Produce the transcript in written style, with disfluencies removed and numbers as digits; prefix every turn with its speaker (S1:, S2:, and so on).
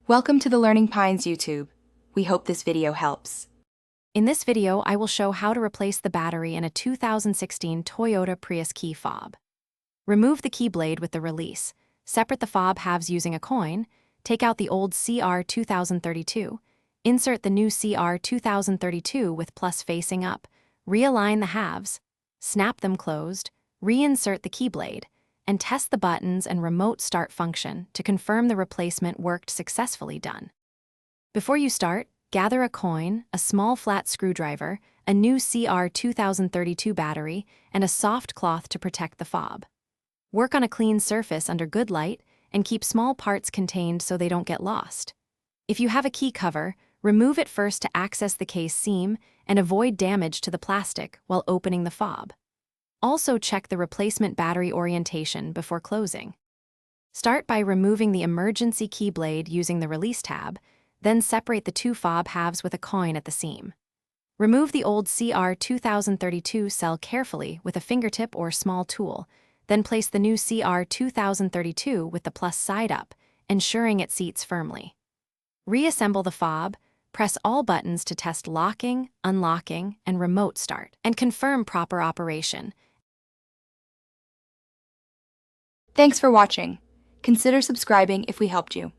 S1: Welcome to the Learning Pines YouTube. We hope this video helps.
S2: In this video, I will show how to replace the battery in a 2016 Toyota Prius key fob. Remove the key blade with the release, separate the fob halves using a coin, take out the old CR 2032, insert the new CR 2032 with plus facing up, realign the halves, snap them closed, reinsert the key blade, and test the buttons and remote start function to confirm the replacement worked successfully done. Before you start, gather a coin, a small flat screwdriver, a new CR 2032 battery, and a soft cloth to protect the fob. Work on a clean surface under good light and keep small parts contained so they don't get lost. If you have a key cover, remove it first to access the case seam and avoid damage to the plastic while opening the fob. Also check the replacement battery orientation before closing. Start by removing the emergency key blade using the release tab, then separate the two fob halves with a coin at the seam. Remove the old CR 2032 cell carefully with a fingertip or small tool, then place the new CR 2032 with the plus side up, ensuring it seats firmly. Reassemble the fob, press all buttons to test locking, unlocking, and remote start, and confirm proper operation.
S1: Thanks for watching. Consider subscribing if we helped you.